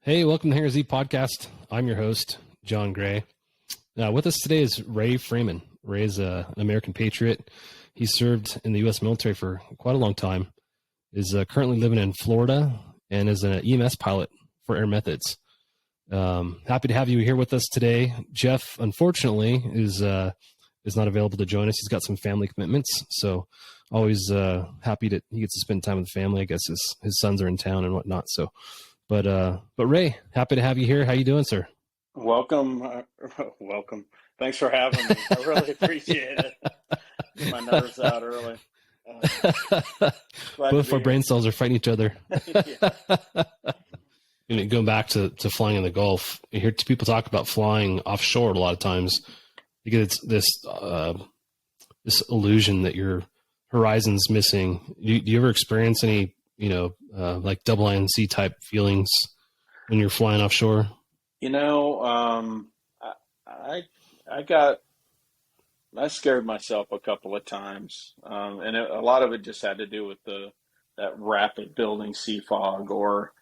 Hey, welcome to Hanger Z Podcast. I'm your host, John Gray. With us today is Ray Freeman. Ray is an American patriot. He served in the U.S. military for quite a long time, is currently living in Florida, and is an EMS pilot for Air Methods. Happy to have you here with us today. Jeff, unfortunately, is not available to join us. He's got some family commitments, so always happy that he gets to spend time with the family. I guess his sons are in town and whatnot. So, but Ray, happy to have you here. How you doing, sir? Welcome. Welcome. Thanks for having me. I really appreciate it. Get my nerves out early. Glad Both to our be brain cells are fighting each other. here. Yeah. Going back to flying in the Gulf, you hear people talk about flying offshore a lot of times. You get this illusion that your horizon's missing. Do you ever experience any, like double INC type feelings when you're flying offshore? I scared myself a couple of times, and a lot of it just had to do with that rapid building sea fog or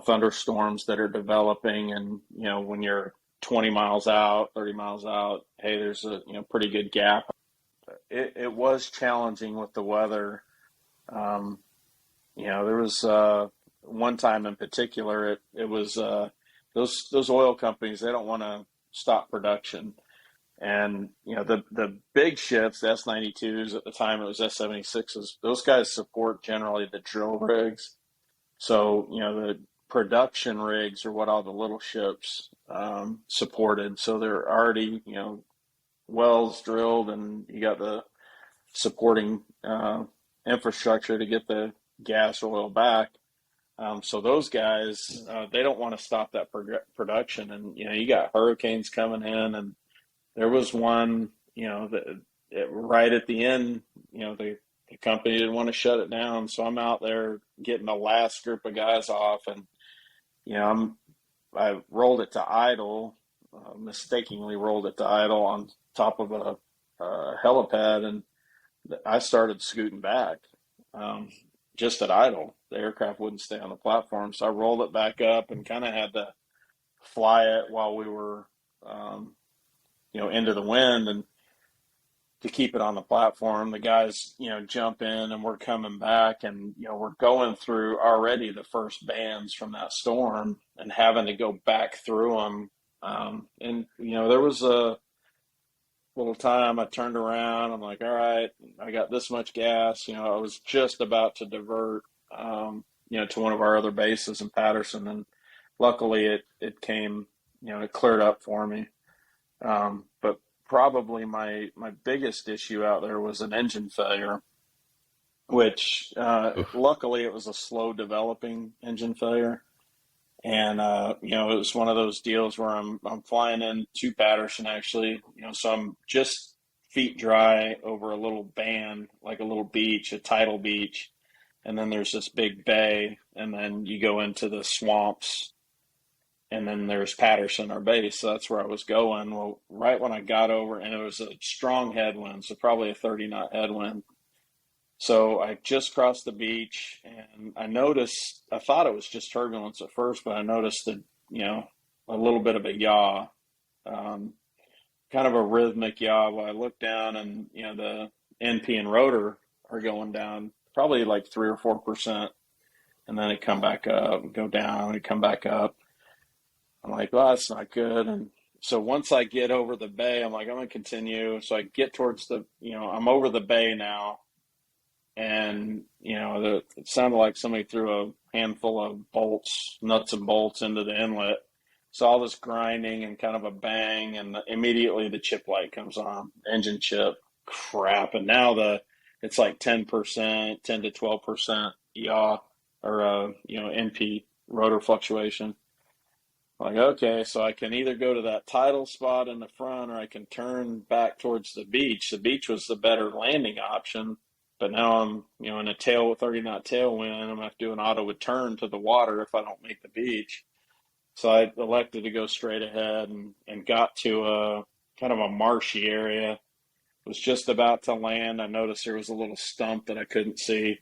thunderstorms that are developing, and when you're 20 miles out, 30 miles out, hey, there's a pretty good gap. It was challenging with the weather. There was one time in particular, it was those oil companies, they don't want to stop production. And, the big ships, the S-92s, at the time it was S-76s, those guys support generally the drill rigs. So, the production rigs are what all the little ships supported. So they're already, wells drilled, and you got the supporting infrastructure to get the gas or oil back. So those guys, they don't want to stop that production. And, you got hurricanes coming in, and there was one, right at the end, the company didn't want to shut it down. So I'm out there getting the last group of guys off, and, I rolled it to idle, mistakenly rolled it to idle on top of a helipad, and I started scooting back, just at idle. The aircraft wouldn't stay on the platform, so I rolled it back up and kind of had to fly it while we were, into the wind, and to keep it on the platform. The guys, jump in, and we're coming back, and we're going through already the first bands from that storm and having to go back through them. And there was a little time I turned around. I'm like, all right, I got this much gas. I was just about to divert, to one of our other bases in Patterson, and luckily it came, it cleared up for me. But probably my biggest issue out there was an engine failure, which luckily it was a slow developing engine failure. And, it was one of those deals where I'm flying into Patterson, actually, so I'm just feet dry over a little band, like a little beach, a tidal beach. And then there's this big bay, and then you go into the swamps, and then there's Patterson, our base. So that's where I was going. Well, right when I got over, and it was a strong headwind, so probably a 30-knot headwind. So I just crossed the beach, and I thought it was just turbulence at first, but I noticed that, a little bit of a yaw, kind of a rhythmic yaw. Well, I looked down, and, the NP and rotor are going down probably like 3 or 4%. And then it come back up, go down, and come back up. I'm like, well, that's not good. And so once I get over the bay, I'm like, I'm going to continue. So I get towards I'm over the bay now. And, it sounded like somebody threw a handful of bolts, nuts and bolts into the inlet. So all this grinding and kind of a bang, and immediately the chip light comes on, engine chip, crap. And now it's like 10%, 10 to 12% yaw, or, NP rotor fluctuation. Like, okay, so I can either go to that tidal spot in the front, or I can turn back towards the beach. The beach was the better landing option, but now I'm, in a 30-knot tailwind. I'm going to have to do an auto return to the water if I don't make the beach. So I elected to go straight ahead, and got to a kind of a marshy area. Was just about to land. I noticed there was a little stump that I couldn't see.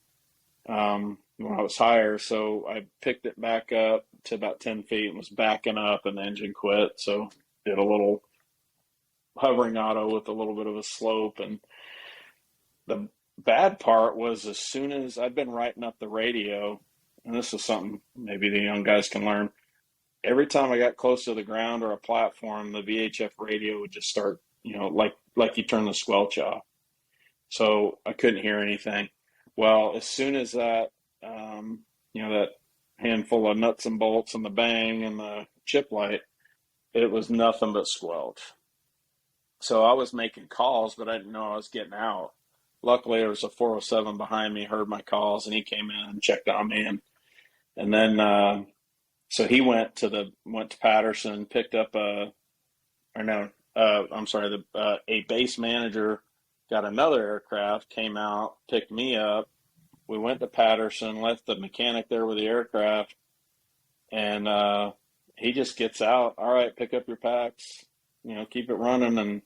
when I was higher. So I picked it back up to about 10 feet and was backing up, and the engine quit. So did a little hovering auto with a little bit of a slope. And the bad part was, as soon as I'd been writing up the radio, and this is something maybe the young guys can learn, every time I got close to the ground or a platform, the VHF radio would just start, like you turn the squelch off. So I couldn't hear anything. Well, as soon as that, that handful of nuts and bolts and the bang and the chip light, it was nothing but squelch. So I was making calls, but I didn't know I was getting out. Luckily, there was a 407 behind me, heard my calls, and he came in and checked on me. And then, so he went to Patterson, picked up a base manager got another aircraft, came out, picked me up. We went to Patterson, left the mechanic there with the aircraft, and he just gets out. All right, pick up your packs, keep it running. And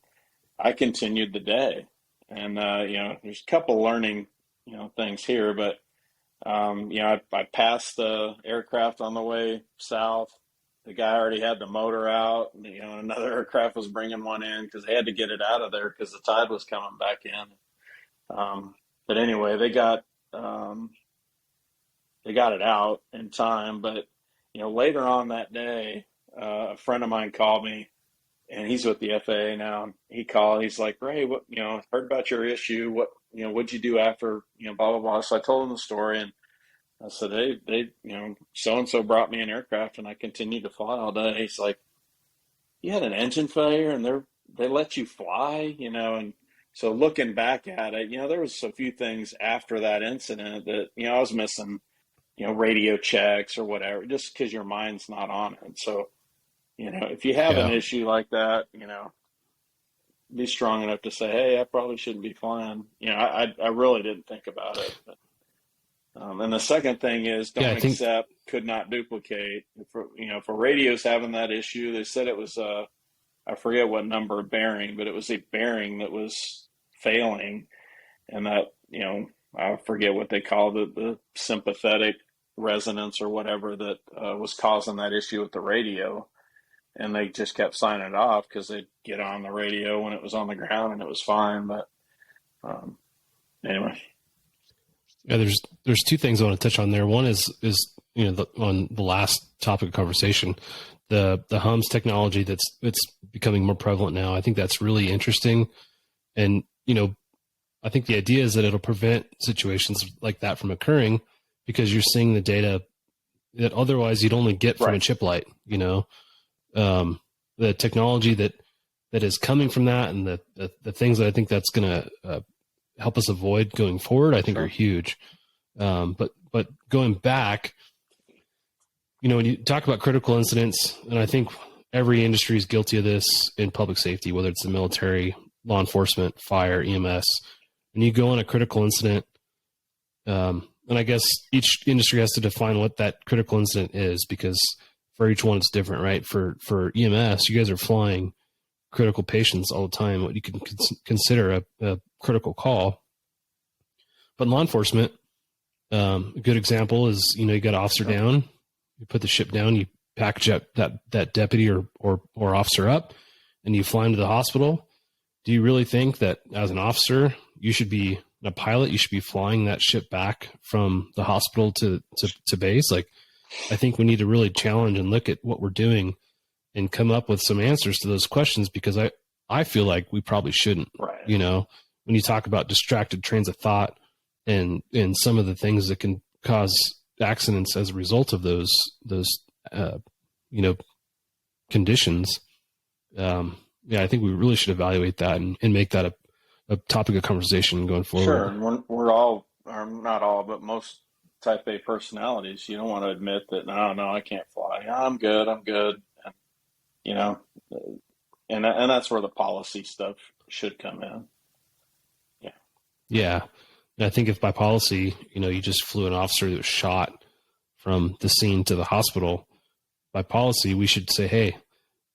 I continued the day. And, there's a couple learning, things here, but, I passed the aircraft on the way south. The guy already had the motor out. Another aircraft was bringing one in because they had to get it out of there because the tide was coming back in. But anyway, they got it out in time. But later on that day, a friend of mine called me, and he's with the FAA now. He called. He's like, "Ray, what? Heard about your issue. What'd you do after? Blah blah blah." So I told him the story, and I said, they so and so brought me an aircraft, and I continued to fly all day. He's like, "You had an engine failure, and they let you fly, And so looking back at it, there was a few things after that incident that I was missing, radio checks or whatever, just because your mind's not on it. So, if you have an issue like that, be strong enough to say, "Hey, I probably shouldn't be flying." I really didn't think about it. But, and the second thing is, don't accept, could not duplicate. If a radio's having that issue, they said it was I forget what number of bearing, but it was a bearing that was failing, and that I forget what they called it, the sympathetic resonance or whatever that was causing that issue with the radio. And they just kept signing it off because they'd get on the radio when it was on the ground and it was fine. But anyway. Yeah, there's two things I want to touch on there. One is on the last topic of conversation, the HUMS technology that's becoming more prevalent now. I think that's really interesting. And, I think the idea is that it'll prevent situations like that from occurring because you're seeing the data that otherwise you'd only get from a chip light, the technology that is coming from that and the things that I think that's going to help us avoid going forward, I think are huge. But going back, when you talk about critical incidents, and I think every industry is guilty of this in public safety, whether it's the military, law enforcement, fire, EMS, and you go on a critical incident, and I guess each industry has to define what that critical incident is because for each one it's different, right? For EMS, you guys are flying critical patients all the time, what you can consider a critical call. But in law enforcement, a good example is, you got an officer down, you put the ship down, you package up that deputy or officer up, and you fly him to the hospital. Do you really think that as an officer, you should be a pilot, you should be flying that ship back from the hospital to base? Like, I think we need to really challenge and look at what we're doing and come up with some answers to those questions, because I feel like we probably shouldn't. Right. When you talk about distracted trains of thought and some of the things that can cause accidents as a result of those conditions. I think we really should evaluate that and make that a topic of conversation going forward. Sure. And we're all, or not all, but most type A personalities, you don't want to admit that, no, I can't fly. I'm good. And, and that's where the policy stuff should come in. Yeah. Yeah. And I think if by policy, you just flew an officer that was shot from the scene to the hospital, by policy, we should say, hey,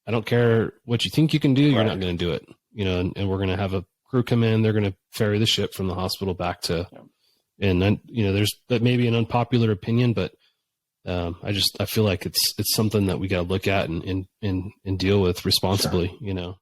I don't care what you think you can do. You're not going to do it, and we're going to have a crew come in. They're going to ferry the ship from the hospital back to And then, that may be an unpopular opinion, but I feel like it's something that we got to look at and deal with responsibly, Sure.